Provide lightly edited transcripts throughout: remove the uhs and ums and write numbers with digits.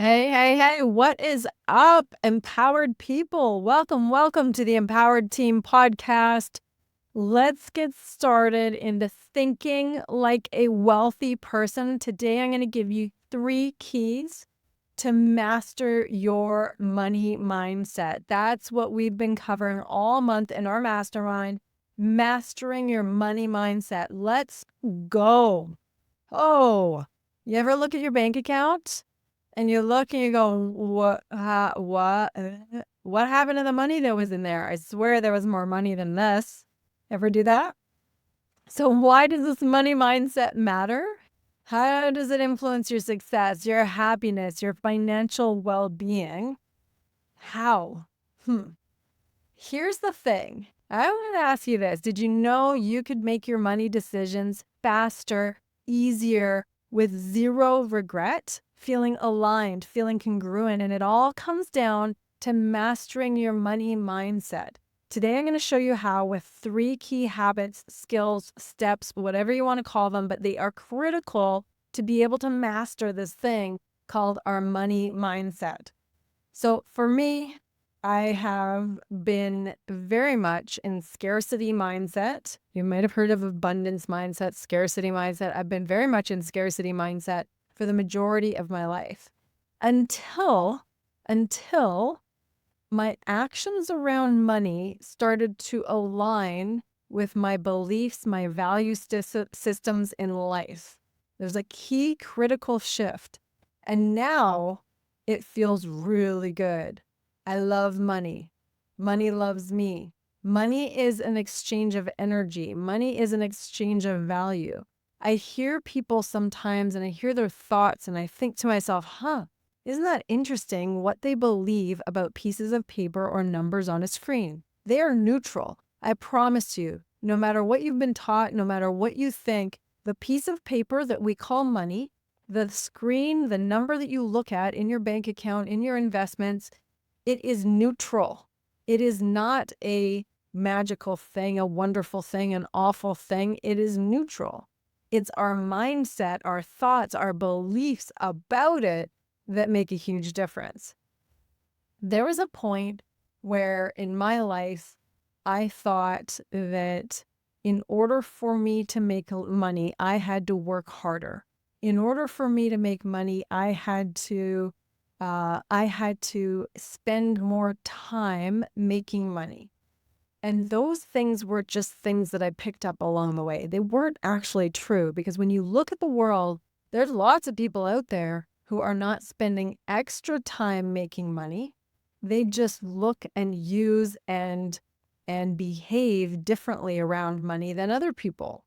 Hey, what is up, empowered people? Welcome to the Empowered Team podcast. Let's get started into thinking like a wealthy person. Today, I'm going to give you 3 keys to master your money mindset. That's what we've been covering all month in our mastermind, mastering your money mindset. Let's go. Oh, you ever look at your bank account? And you look and you go, what happened to the money that was in there? I swear there was more money than this. Ever do that? So why does this money mindset matter? How does it influence your success, your happiness, your financial well-being? How? Here's the thing. I want to ask you this. Did you know you could make your money decisions faster, easier, with zero regret, feeling aligned, feeling congruent? And it all comes down to mastering your money mindset. Today, I'm going to show you how with 3 key habits, skills, steps, whatever you want to call them, but they are critical to be able to master this thing called our money mindset. So for me, I have been very much in scarcity mindset. You might have heard of abundance mindset, scarcity mindset. I've been very much in scarcity mindset for the majority of my life until my actions around money started to align with my beliefs, my value systems in life. There's a key critical shift. And now it feels really good. I love money. Money loves me. Money is an exchange of energy. Money is an exchange of value. I hear people sometimes and I hear their thoughts and I think to myself, isn't that interesting what they believe about pieces of paper or numbers on a screen? They are neutral. I promise you, no matter what you've been taught, no matter what you think, the piece of paper that we call money, the screen, the number that you look at in your bank account, in your investments, it is neutral. It is not a magical thing, a wonderful thing, an awful thing. It is neutral. It's our mindset, our thoughts, our beliefs about it that make a huge difference. There was a point where in my life, I thought that in order for me to make money, I had to work harder. In order for me to make money, I had to spend more time making money. And those things were just things that I picked up along the way. They weren't actually true because when you look at the world, there's lots of people out there who are not spending extra time making money. They just look and use and behave differently around money than other people.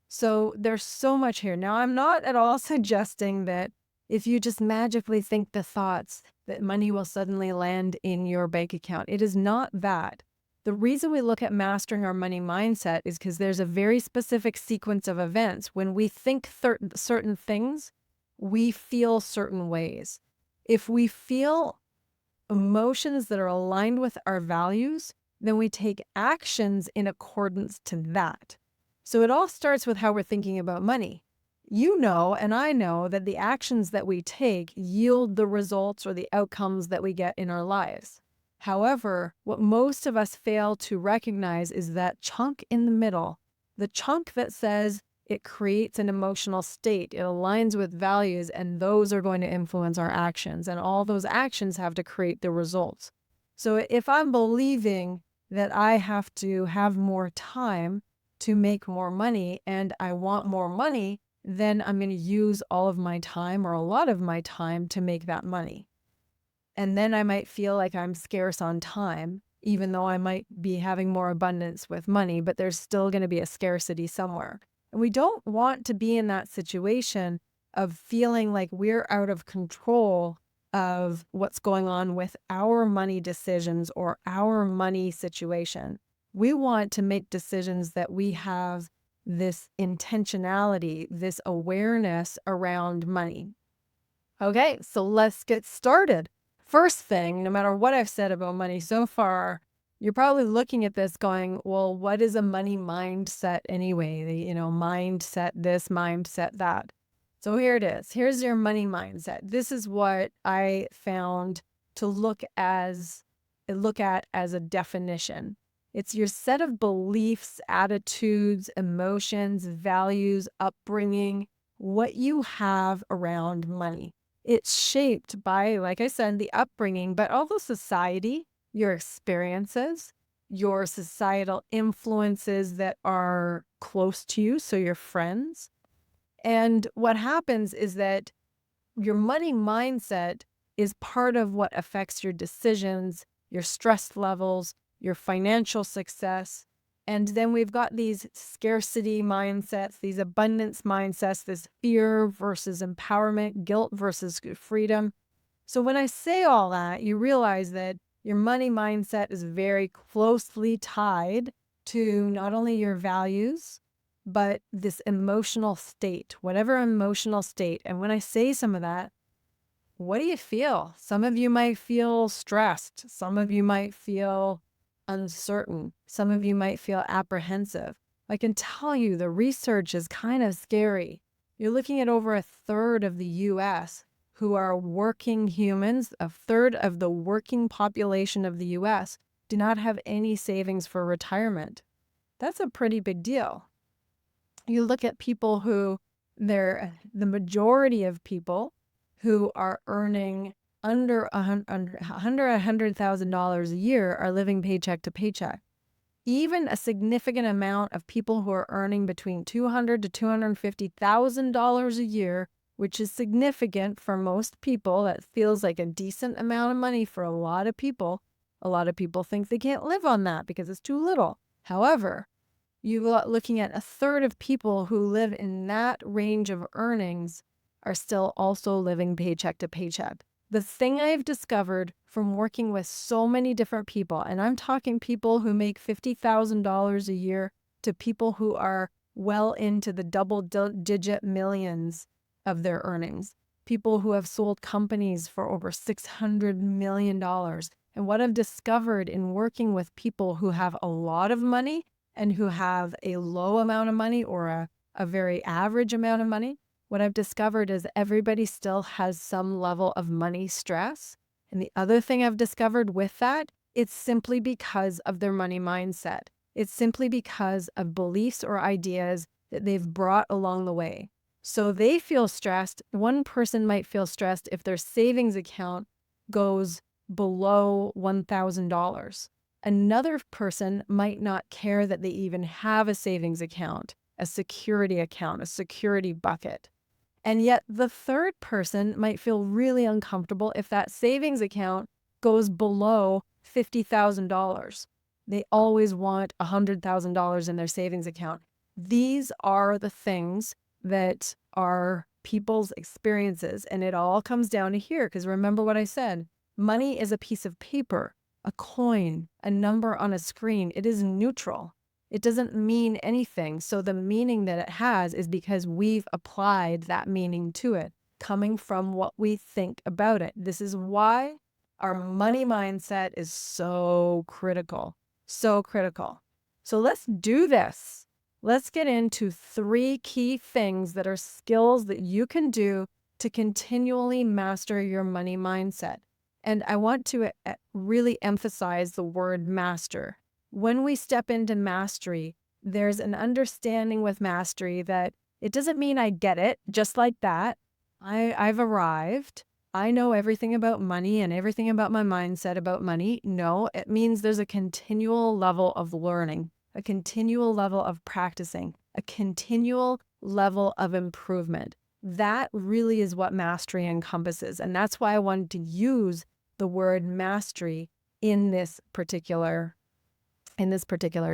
So there's so much here. Now, I'm not at all suggesting that if you just magically think the thoughts that money will suddenly land in your bank account. It is not that. The reason we look at mastering our money mindset is because there's a very specific sequence of events. When we think certain things, we feel certain ways. If we feel emotions that are aligned with our values, then we take actions in accordance to that. So it all starts with how we're thinking about money. You know, and I know that the actions that we take yield the results or the outcomes that we get in our lives. However, what most of us fail to recognize is that chunk in the middle, the chunk that says it creates an emotional state, it aligns with values, and those are going to influence our actions, and all those actions have to create the results. So if I'm believing that I have to have more time to make more money and I want more money, then I'm going to use all of my time or a lot of my time to make that money. And then I might feel like I'm scarce on time, even though I might be having more abundance with money, but there's still going to be a scarcity somewhere. And we don't want to be in that situation of feeling like we're out of control of what's going on with our money decisions or our money situation. We want to make decisions that we have this intentionality, this awareness around money. Okay, so let's get started. First thing, no matter what I've said about money so far, you're probably looking at this going, well, what is a money mindset anyway? Mindset this, mindset that. So here it is. Here's your money mindset. This is what I found to look at as a definition. It's your set of beliefs, attitudes, emotions, values, upbringing, what you have around money. It's shaped by, like I said, the upbringing, but also society, your experiences, your societal influences that are close to you, so your friends. And what happens is that your money mindset is part of what affects your decisions, your stress levels, your financial success. And then we've got these scarcity mindsets, these abundance mindsets, this fear versus empowerment, guilt versus freedom. So when I say all that, you realize that your money mindset is very closely tied to not only your values, but this emotional state, whatever emotional state. And when I say some of that, what do you feel? Some of you might feel stressed. Some of you might feel uncertain. Some of you might feel apprehensive. I can tell you the research is kind of scary. You're looking at over a third of the US who are working humans, a third of the working population of the US do not have any savings for retirement. That's a pretty big deal. You look at people who the majority of people who are earning under $100,000 a year are living paycheck to paycheck. Even a significant amount of people who are earning between $200,000 to $250,000 a year, which is significant for most people. That feels like a decent amount of money for a lot of people. A lot of people think they can't live on that because it's too little. However, you're looking at a third of people who live in that range of earnings are still also living paycheck to paycheck. The thing I've discovered from working with so many different people, and I'm talking people who make $50,000 a year to people who are well into the double-digit millions of their earnings, people who have sold companies for over $600 million. And what I've discovered in working with people who have a lot of money and who have a low amount of money or a very average amount of money, what I've discovered is everybody still has some level of money stress. And the other thing I've discovered with that, it's simply because of their money mindset. It's simply because of beliefs or ideas that they've brought along the way. So they feel stressed. One person might feel stressed if their savings account goes below $1,000. Another person might not care that they even have a savings account, a security bucket. And yet the third person might feel really uncomfortable if that savings account goes below $50,000. They always want $100,000 in their savings account. These are the things that are people's experiences. And it all comes down to here, because remember what I said, money is a piece of paper, a coin, a number on a screen. It is neutral. It doesn't mean anything. So the meaning that it has is because we've applied that meaning to it, coming from what we think about it. This is why our money mindset is so critical, so critical. So let's do this. Let's get into 3 key things that are skills that you can do to continually master your money mindset. And I want to really emphasize the word master. When we step into mastery, there's an understanding with mastery that it doesn't mean I get it just like that. I've arrived. I know everything about money and everything about my mindset about money. No, it means there's a continual level of learning, a continual level of practicing, a continual level of improvement. That really is what mastery encompasses. And that's why I wanted to use the word mastery in this particular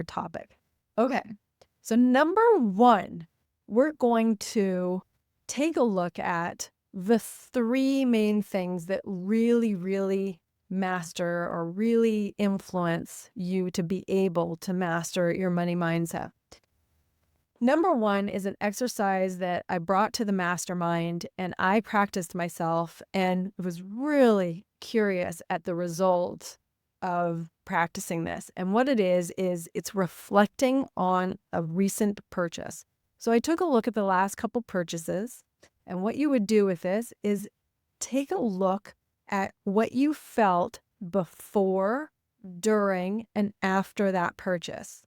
topic. Okay, so number 1, we're going to take a look at the 3 main things that really, really master or really influence you to be able to master your money mindset. Number 1 is an exercise that I brought to the mastermind and I practiced myself and was really curious at the results of practicing this. And what it is it's reflecting on a recent purchase. So I took a look at the last couple purchases And what you would do with this is take a look at what you felt before, during, and after that purchase.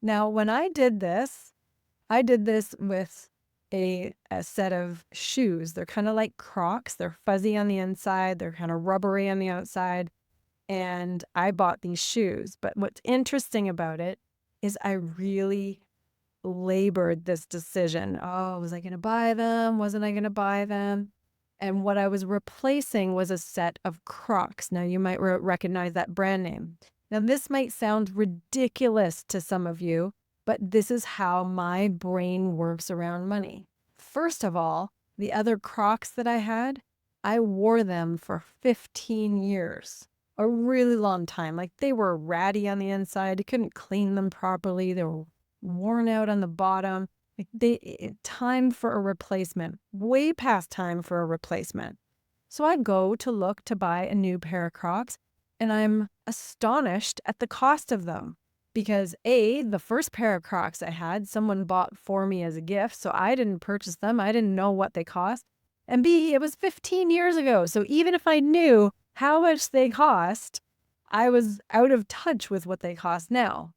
Now, when I did this with a set of shoes. They're kind of like Crocs. They're fuzzy on the inside. They're kind of rubbery on the outside. And I bought these shoes. But what's interesting about it is I really labored this decision. Oh, was I going to buy them? Wasn't I going to buy them? And what I was replacing was a set of Crocs. Now, you might recognize that brand name. Now, this might sound ridiculous to some of you, but this is how my brain works around money. First of all, the other Crocs that I had, I wore them for 15 years, a really long time. Like, they were ratty on the inside. You couldn't clean them properly. They were worn out on the bottom. Like, time for a replacement, way past time for a replacement. So I go to look to buy a new pair of Crocs, and I'm astonished at the cost of them. Because A, the first pair of Crocs I had, someone bought for me as a gift, so I didn't purchase them. I didn't know what they cost. And B, it was 15 years ago. So even if I knew how much they cost, I was out of touch with what they cost now.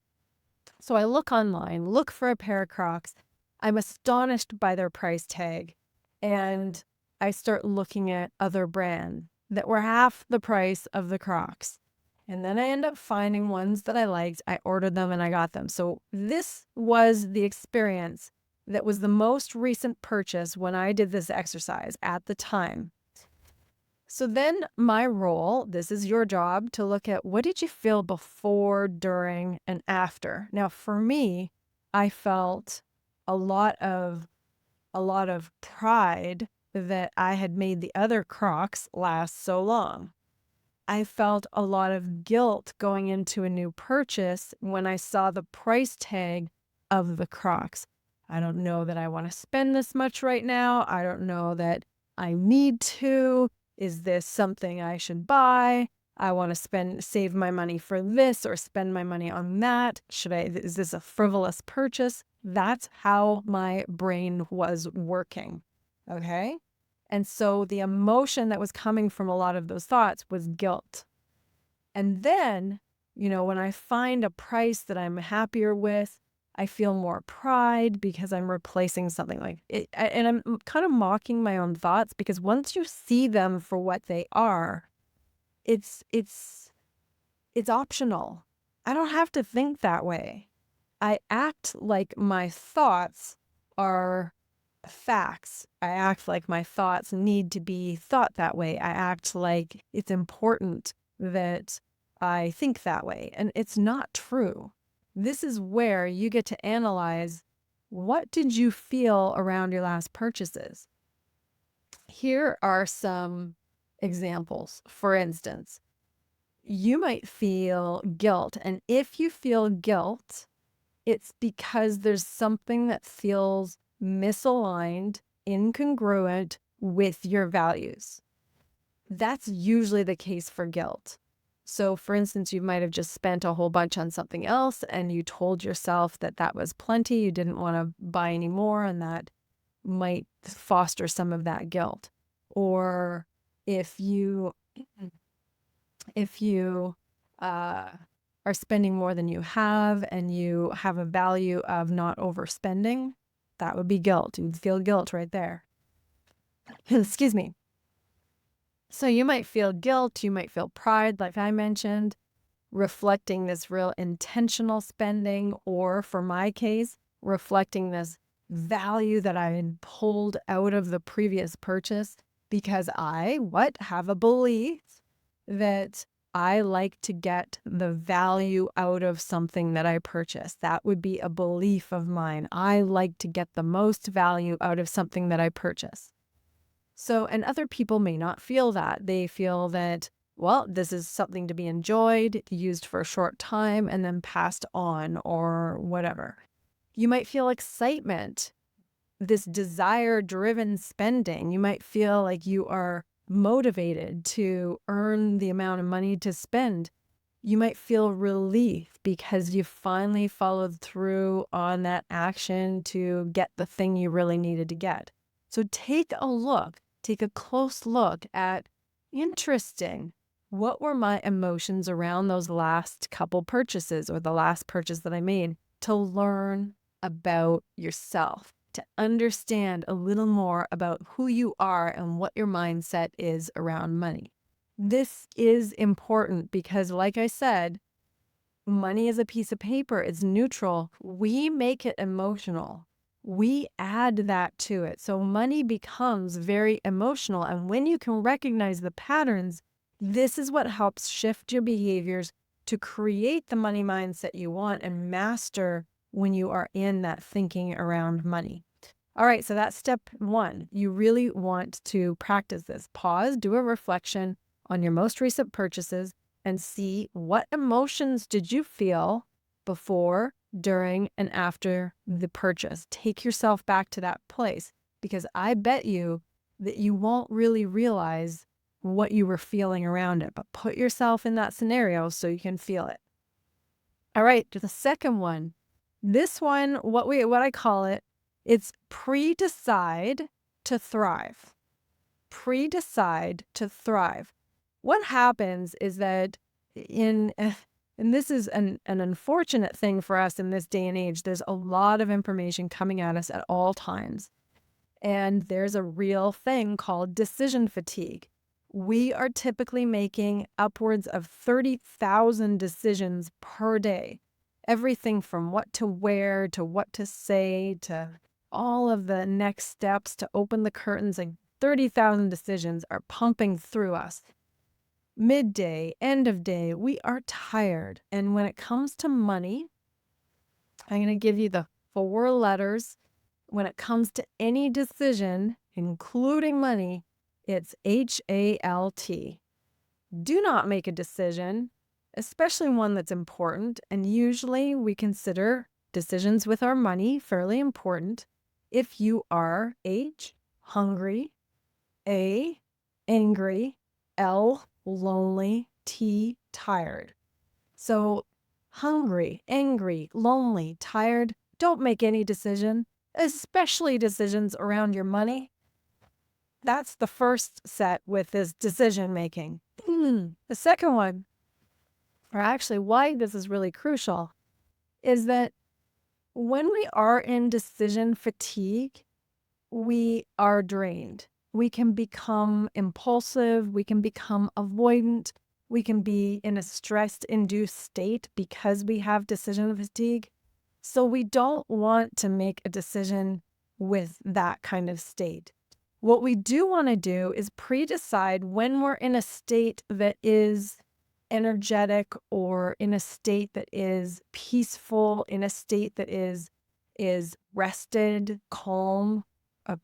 So I look online, look for a pair of Crocs. I'm astonished by their price tag. And I start looking at other brands that were half the price of the Crocs. And then I end up finding ones that I liked. I ordered them and I got them. So this was the experience that was the most recent purchase when I did this exercise at the time. So then my role, this is your job, to look at what did you feel before, during, and after. Now, for me, I felt a lot of pride that I had made the other Crocs last so long. I felt a lot of guilt going into a new purchase when I saw the price tag of the Crocs. I don't know that I want to spend this much right now. I don't know that I need to. Is this something I should buy? I want to save my money for this or spend my money on that. Is this a frivolous purchase? That's how my brain was working. Okay? And so the emotion that was coming from a lot of those thoughts was guilt. And then, when I find a price that I'm happier with, I feel more pride because I'm replacing something like it. And I'm kind of mocking my own thoughts because once you see them for what they are, it's optional. I don't have to think that way. I act like my thoughts are facts. I act like my thoughts need to be thought that way. I act like it's important that I think that way. And it's not true. This is where you get to analyze, what did you feel around your last purchases? Here are some examples. For instance, you might feel guilt. And if you feel guilt, it's because there's something that feels misaligned, incongruent with your values. That's usually the case for guilt. So, for instance, you might have just spent a whole bunch on something else and you told yourself that that was plenty, you didn't want to buy any more, and that might foster some of that guilt. Or if you are spending more than you have and you have a value of not overspending, that would be guilt. You'd feel guilt right there. Excuse me. So you might feel guilt, you might feel pride, like I mentioned, reflecting this real intentional spending, or for my case, reflecting this value that I had pulled out of the previous purchase because I have a belief that I like to get the value out of something that I purchase. That would be a belief of mine. I like to get the most value out of something that I purchase. So, and other people may not feel that. They feel that, well, this is something to be enjoyed, used for a short time, and then passed on or whatever. You might feel excitement, this desire-driven spending. You might feel like you are motivated to earn the amount of money to spend. You might feel relief because you finally followed through on that action to get the thing you really needed to get. So take a close look at, interesting, what were my emotions around those last couple purchases or the last purchase that I made, to learn about yourself, to understand a little more about who you are and what your mindset is around money. This is important because, like I said, money is a piece of paper. It's neutral. We make it emotional. We add that to it. So money becomes very emotional. And when you can recognize the patterns, this is what helps shift your behaviors to create the money mindset you want and master when you are in that thinking around money. All right, so that's step one. You really want to practice this. Pause, do a reflection on your most recent purchases, and see what emotions did you feel before, during, and after the purchase. Take yourself back to that place, because I bet you that you won't really realize what you were feeling around it, but put yourself in that scenario so you can feel it. All right, the second one. This one, what I call it, it's pre-decide to thrive. Pre-decide to thrive. What happens is that and this is an unfortunate thing for us in this day and age, there's a lot of information coming at us at all times. And there's a real thing called decision fatigue. We are typically making upwards of 30,000 decisions per day. Everything from what to wear to what to say to all of the next steps to open the curtains, and 30,000 decisions are pumping through us. Midday, end of day, we are tired. And when it comes to money, I'm going to give you the 4 letters. When it comes to any decision, including money, it's HALT. Do not make a decision, especially one that's important. And usually we consider decisions with our money fairly important if you are H, hungry, A, angry, L, lonely, T, tired. So hungry, angry, lonely, tired, don't make any decision, especially decisions around your money. That's the first set with this decision making. The second one, or actually why this is really crucial, is that when we are in decision fatigue, we are drained. We can become impulsive. We can become avoidant. We can be in a stress-induced state because we have decision fatigue. So we don't want to make a decision with that kind of state. What we do want to do is pre-decide when we're in a state that is energetic, or in a state that is peaceful, in a state that is rested, calm,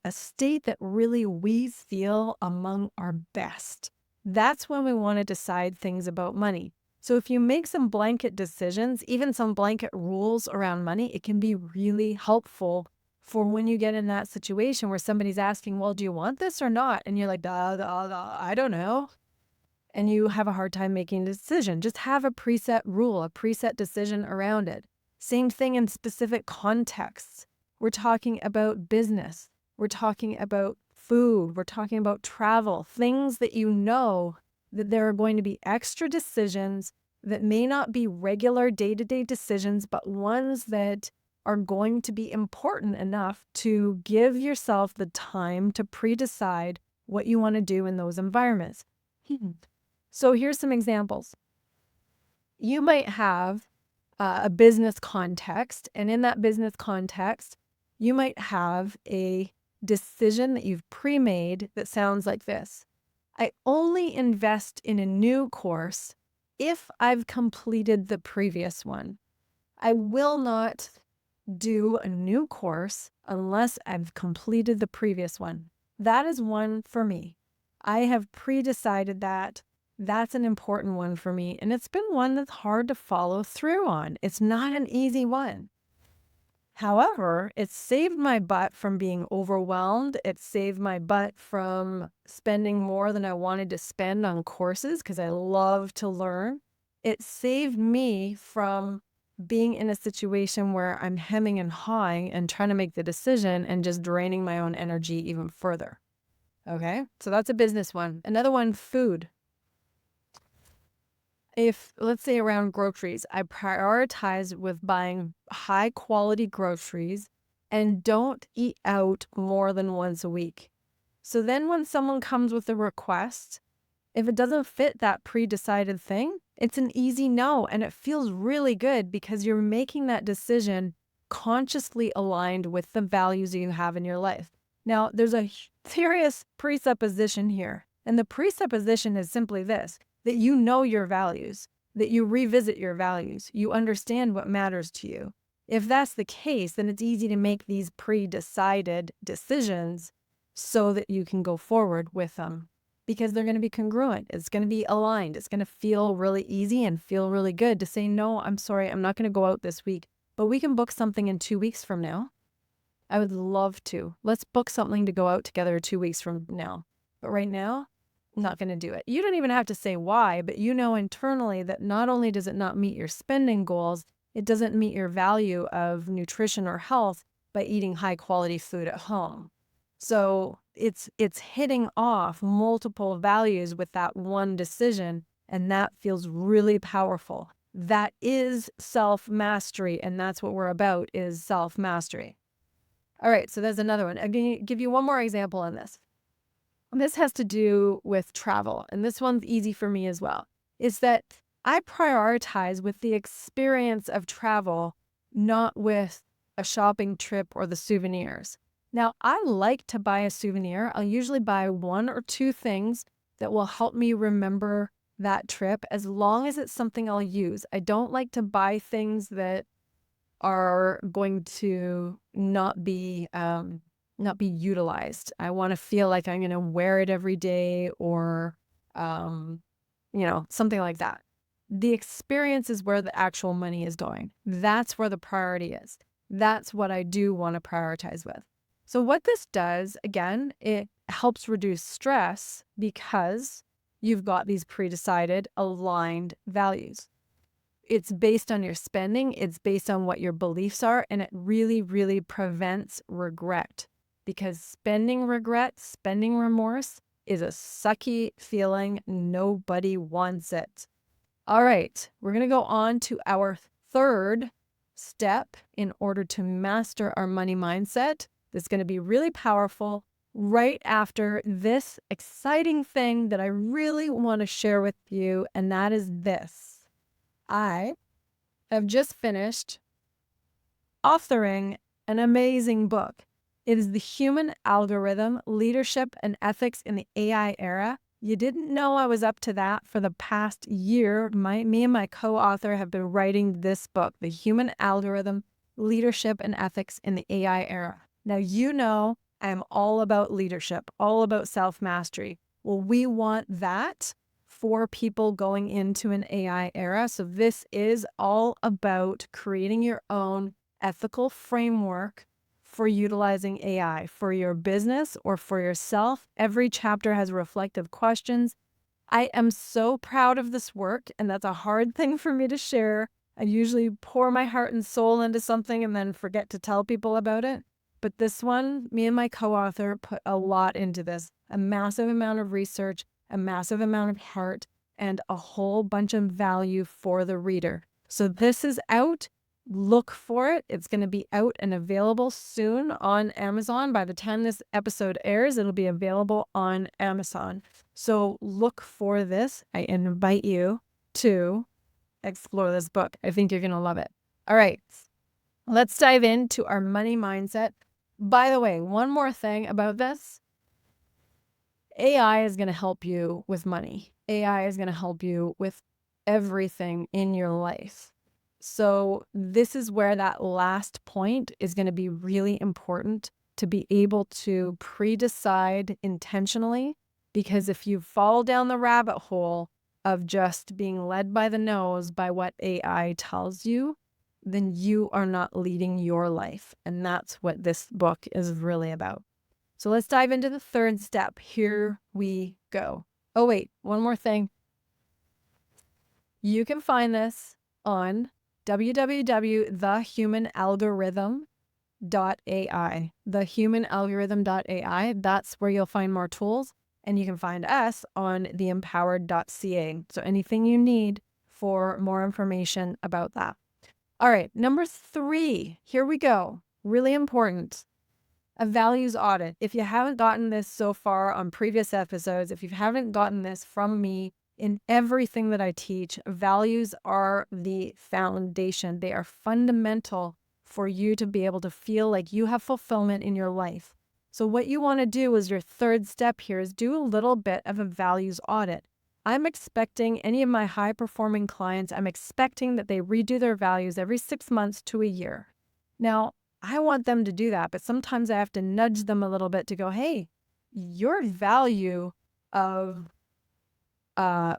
a state that really we feel among our best. That's when we want to decide things about money. So if you make some blanket decisions, even some blanket rules around money, it can be really helpful for when you get in that situation where somebody's asking, well, do you want this or not? And you're like, I don't know. And you have a hard time making a decision. Just have a preset rule, a preset decision around it. Same thing in specific contexts. We're talking about business. We're talking about food. We're talking about travel, things that you know that there are going to be extra decisions that may not be regular day-to-day decisions, but ones that are going to be important enough to give yourself the time to pre-decide what you want to do in those environments. So here's some examples. You might have a business context, and in that business context, you might have a decision that you've pre-made that sounds like this. I only invest in a new course if I've completed the previous one. I will not do a new course unless I've completed the previous one. That is one for me. I have pre-decided that. That's an important one for me, and it's been one that's hard to follow through on. It's not an easy one. However, it saved my butt from being overwhelmed. It saved my butt from spending more than I wanted to spend on courses because I love to learn. It saved me from being in a situation where I'm hemming and hawing and trying to make the decision and just draining my own energy even further. Okay, so that's a business one. Another one, food. If, let's say around groceries, I prioritize with buying high quality groceries and don't eat out more than once a week. So then when someone comes with a request, if it doesn't fit that pre-decided thing, it's an easy no. And it feels really good because you're making that decision consciously aligned with the values you have in your life. Now, there's a serious presupposition here. And the presupposition is simply this, that you know your values, that you revisit your values, you understand what matters to you. If that's the case, then it's easy to make these pre-decided decisions so that you can go forward with them because they're going to be congruent. It's going to be aligned. It's going to feel really easy and feel really good to say, no, I'm sorry, I'm not going to go out this week, but we can book something in 2 weeks from now. I would love to. Let's book something to go out together 2 weeks from now. But right now, I'm not going to do it. You don't even have to say why, but you know internally that not only does it not meet your spending goals, it doesn't meet your value of nutrition or health by eating high quality food at home. So it's hitting off multiple values with that one decision, and that feels really powerful. That is self-mastery, and that's what we're about, is self-mastery. All right, so there's another one. I'm going to give you one more example on this. This has to do with travel, and this one's easy for me as well. Is that I prioritize with the experience of travel, not with a shopping trip or the souvenirs. Now, I like to buy a souvenir. I'll usually buy 1 or 2 things that will help me remember that trip as long as it's something I'll use. I don't like to buy things that are going to not be utilized. I want to feel like I'm going to wear it every day or, something like that. The experience is where the actual money is going. That's where the priority is. That's what I do want to prioritize with. So what this does, again, it helps reduce stress because you've got these pre-decided, aligned values. It's based on your spending, it's based on what your beliefs are, and it really, really prevents regret because spending regret, spending remorse is a sucky feeling. Nobody wants it. All right, we're going to go on to our third step in order to master our money mindset. That's going to be really powerful right after this exciting thing that I really want to share with you, and that is this. I have just finished authoring an amazing book. It is The Human Algorithm, Leadership and Ethics in the AI Era. You didn't know I was up to that for the past year. Me and my co-author have been writing this book, The Human Algorithm, Leadership and Ethics in the AI Era. Now, you know I'm all about leadership, all about self-mastery. Well, we want that for people going into an AI era. So this is all about creating your own ethical framework for utilizing AI for your business or for yourself. Every chapter has reflective questions. I am so proud of this work, and that's a hard thing for me to share. I usually pour my heart and soul into something and then forget to tell people about it. But this one, me and my co-author put a lot into this, a massive amount of research, a massive amount of heart, and a whole bunch of value for the reader. So this is out. Look for it. It's going to be out and available soon on Amazon. By the time this episode airs, it'll be available on Amazon. So look for this. I invite you to explore this book. I think you're going to love it. All right, let's dive into our money mindset. By the way, one more thing about this. AI is going to help you with money. AI is going to help you with everything in your life. So this is where that last point is going to be really important to be able to pre-decide intentionally, because if you fall down the rabbit hole of just being led by the nose by what AI tells you, then you are not leading your life. And that's what this book is really about. So let's dive into the third step. Here we go. Oh, wait, one more thing. You can find this on www.thehumanalgorithm.ai. Thehumanalgorithm.ai. That's where you'll find more tools. And you can find us on theempowered.ca. So anything you need for more information about that. All right, number 3, here we go. Really important. A values audit. If you haven't gotten this so far on previous episodes, if you haven't gotten this from me in everything that I teach, values are the foundation. They are fundamental for you to be able to feel like you have fulfillment in your life. So what you want to do is your third step here is do a little bit of a values audit. I'm expecting any of my high-performing clients, I'm expecting that they redo their values every 6 months to a year. Now, I want them to do that, but sometimes I have to nudge them a little bit to go, hey, your value of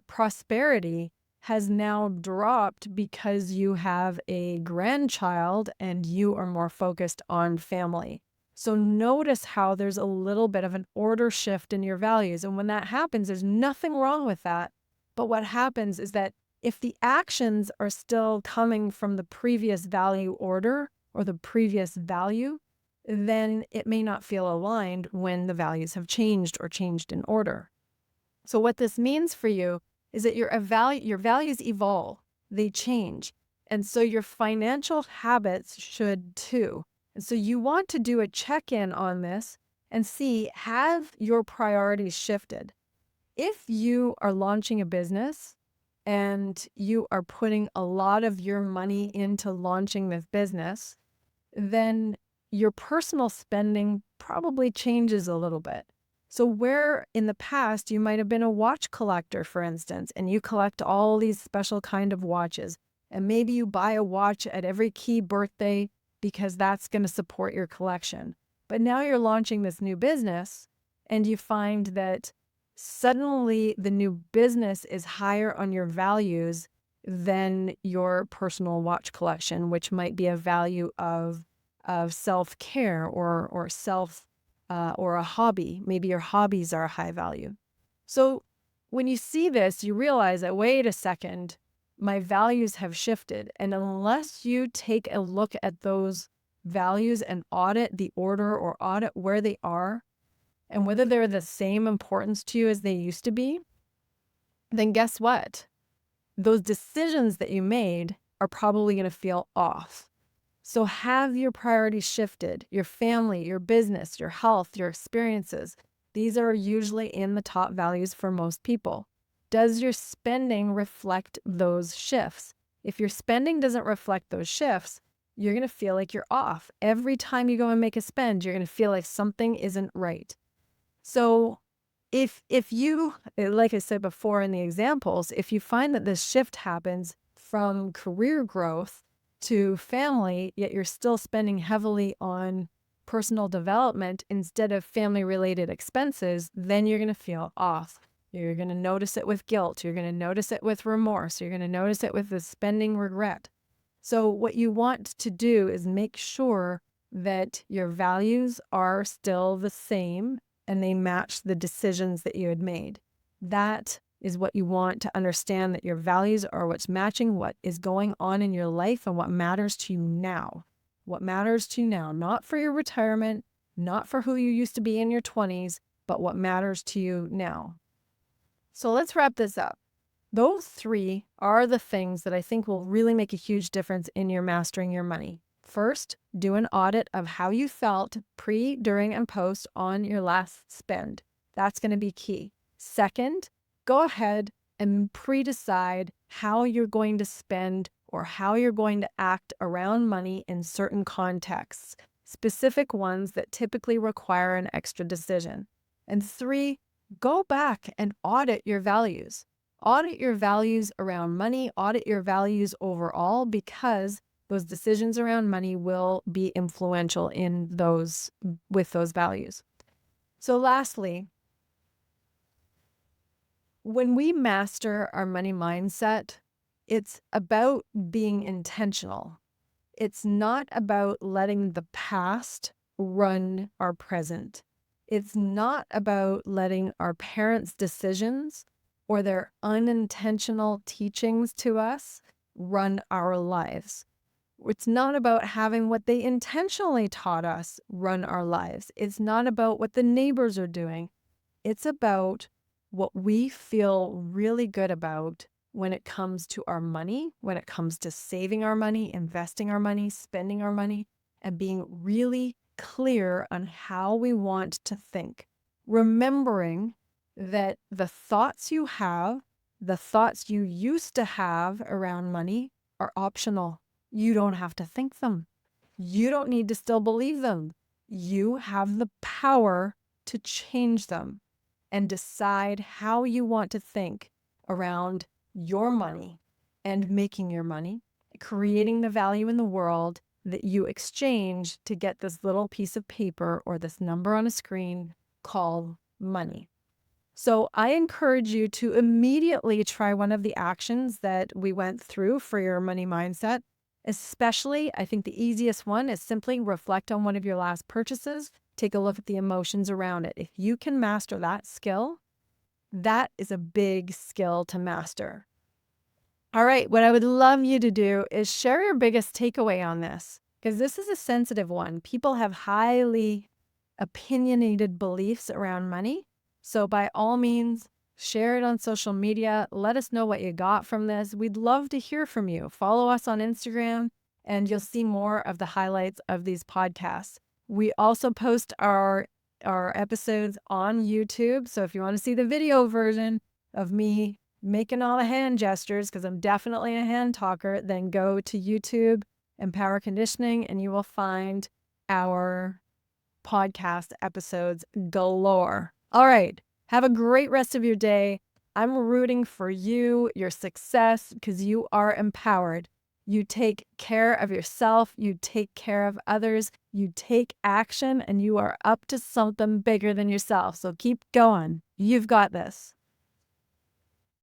prosperity has now dropped because you have a grandchild and you are more focused on family. So notice how there's a little bit of an order shift in your values. And when that happens, there's nothing wrong with that. But what happens is that if the actions are still coming from the previous value order or the previous value, then it may not feel aligned when the values have changed or changed in order. So what this means for you is that your values evolve, they change. And so your financial habits should too. And so you want to do a check-in on this and see, have your priorities shifted? If you are launching a business and you are putting a lot of your money into launching this business, then your personal spending probably changes a little bit. So where in the past you might have been a watch collector, for instance, and you collect all these special kind of watches, and maybe you buy a watch at every key birthday because that's going to support your collection. But now you're launching this new business and you find that suddenly the new business is higher on your values than your personal watch collection, which might be a value of self-care or a hobby. Maybe your hobbies are a high value. So when you see this, you realize that, wait a second, my values have shifted. And unless you take a look at those values and audit the order or audit where they are and whether they're the same importance to you as they used to be, then guess what? Those decisions that you made are probably going to feel off. So have your priorities shifted, your family, your business, your health, your experiences. These are usually in the top values for most people. Does your spending reflect those shifts? If your spending doesn't reflect those shifts, you're going to feel like you're off. Every time you go and make a spend, you're going to feel like something isn't right. So if you, like I said before in the examples, if you find that this shift happens from career growth to family, yet you're still spending heavily on personal development instead of family-related expenses, then you're going to feel off. You're going to notice it with guilt. You're going to notice it with remorse. You're going to notice it with the spending regret. So what you want to do is make sure that your values are still the same and they match the decisions that you had made. That is what you want to understand, that your values are what's matching what is going on in your life and what matters to you now. What matters to you now, not for your retirement, not for who you used to be in your 20s, but what matters to you now. So let's wrap this up. Those 3 are the things that I think will really make a huge difference in your mastering your money. First, do an audit of how you felt pre, during, and post on your last spend. That's going to be key. Second, go ahead and pre-decide how you're going to spend or how you're going to act around money in certain contexts, specific ones that typically require an extra decision. And 3, go back and audit your values. Audit your values around money, audit your values overall, because those decisions around money will be influential with those values. So lastly, when we master our money mindset, it's about being intentional. It's not about letting the past run our present. It's not about letting our parents' decisions or their unintentional teachings to us run our lives. It's not about having what they intentionally taught us run our lives. It's not about what the neighbors are doing. It's about what we feel really good about when it comes to our money, when it comes to saving our money, investing our money, spending our money, and being really clear on how we want to think. Remembering that the thoughts you have, the thoughts you used to have around money are optional. You don't have to think them. You don't need to still believe them. You have the power to change them and decide how you want to think around your money and making your money, creating the value in the world that you exchange to get this little piece of paper or this number on a screen called money. So I encourage you to immediately try one of the actions that we went through for your money mindset. Especially, I think the easiest one is simply reflect on one of your last purchases. Take a look at the emotions around it. If you can master that skill, that is a big skill to master. All right, what I would love you to do is share your biggest takeaway on this, because this is a sensitive one. People have highly opinionated beliefs around money. So by all means, share it on social media. Let us know what you got from this. We'd love to hear from you. Follow us on Instagram, and you'll see more of the highlights of these podcasts. We also post our episodes on YouTube. So if you want to see the video version of me making all the hand gestures, because I'm definitely a hand talker, then go to YouTube and Power Conditioning, and you will find our podcast episodes galore. All right. Have a great rest of your day. I'm rooting for you, your success, because you are empowered. You take care of yourself. You take care of others. You take action, and you are up to something bigger than yourself. So keep going. You've got this.